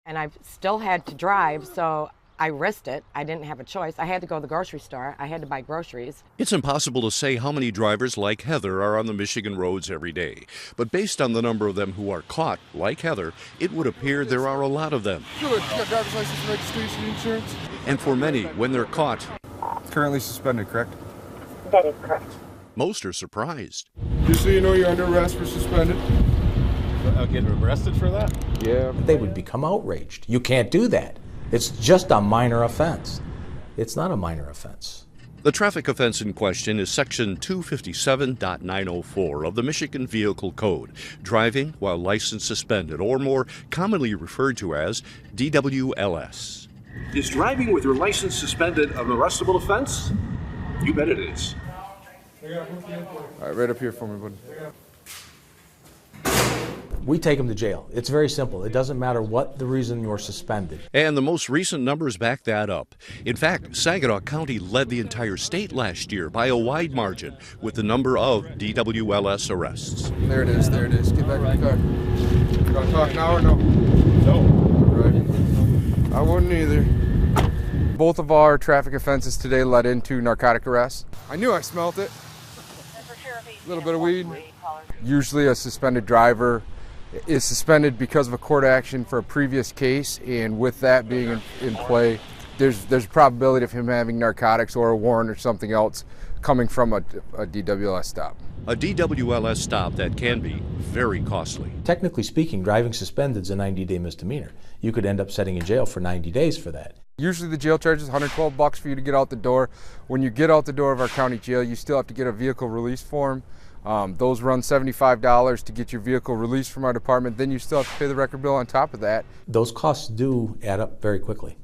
And I've still had to drive, so I risked it. I didn't have a choice. I had to go to the grocery store. I had to buy groceries. It's impossible to say how many drivers like Heather are on the Michigan roads every day. But based on the number of them who are caught, like Heather, it would appear there are a lot of them. Good. You got driver's license, registration, insurance? And for many, when they're caught, Currently suspended, correct? That is correct. most are surprised. Just so you know, you're under arrest for suspended. I'll get arrested for that? Yeah. They would become outraged. You can't do that. It's just a minor offense. It's not a minor offense. The traffic offense in question is Section 257.904 of the Michigan Vehicle Code, driving while license suspended, or more commonly referred to as DWLS. Is driving with your license suspended an arrestable offense? You bet it is. All right, right up here for me, buddy. We take them to jail. It's very simple. It doesn't matter what the reason you're suspended. And the most recent numbers back that up. In fact, Saginaw County led the entire state last year by a wide margin with the number of DWLS arrests. There it is, there it is. Get back in the car. You gonna talk now or no? No. Right. I wouldn't either. Both of our traffic offenses today led into narcotic arrests. I knew I smelt it. A little bit of weed. Usually a suspended driver is suspended because of a court action for a previous case, and with that being in play, there's a probability of him having narcotics or a warrant or something else coming from a DWLS stop. A DWLS stop that can be very costly. Technically speaking, driving suspended is a 90-day misdemeanor. You could end up sitting in jail for 90 days for that. Usually the jail charge is $112 for you to get out the door. When you get out the door of our county jail, you still have to get a vehicle release form. Those run $75 to get your vehicle released from our department. Then you still have to pay the record bill on top of that. Those costs do add up very quickly.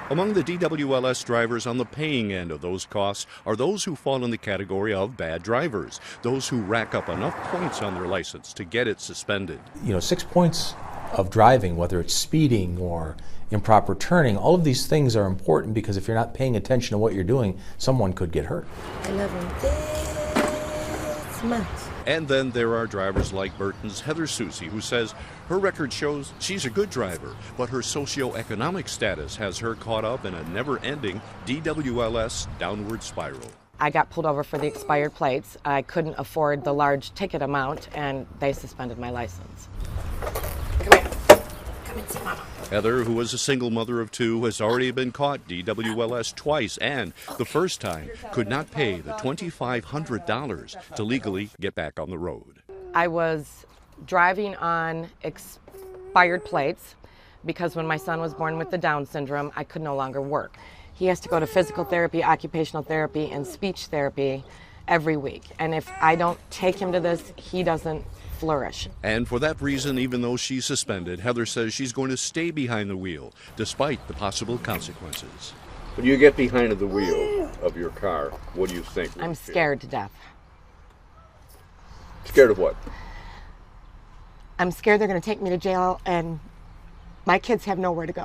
Among the DWLS drivers on the paying end of those costs are those who fall in the category of bad drivers, those who rack up enough points on their license to get it suspended. 6 points of driving, whether it's speeding or improper turning, all of these things are important because if you're not paying attention to what you're doing, someone could get hurt. I love him this much. And then there are drivers like Burton's Heather Susie, who says her record shows she's a good driver, but her socioeconomic status has her caught up in a never-ending DWLS downward spiral. I got pulled over for the expired plates. I couldn't afford the large ticket amount, and they suspended my license. Come here. Come and see Mama. Heather, who was a single mother of two, has already been caught DWLS twice, and the first time could not pay the $2,500 to legally get back on the road. I was driving on expired plates because when my son was born with the Down syndrome, I could no longer work. He has to go to physical therapy, occupational therapy, and speech therapy every week. And if I don't take him to this, he doesn't flourish. And for that reason, even though she's suspended, Heather says she's going to stay behind the wheel, despite the possible consequences. When you get behind the wheel of your car, what do you think? I'm scared to death. Scared of what? I'm scared they're going to take me to jail and my kids have nowhere to go.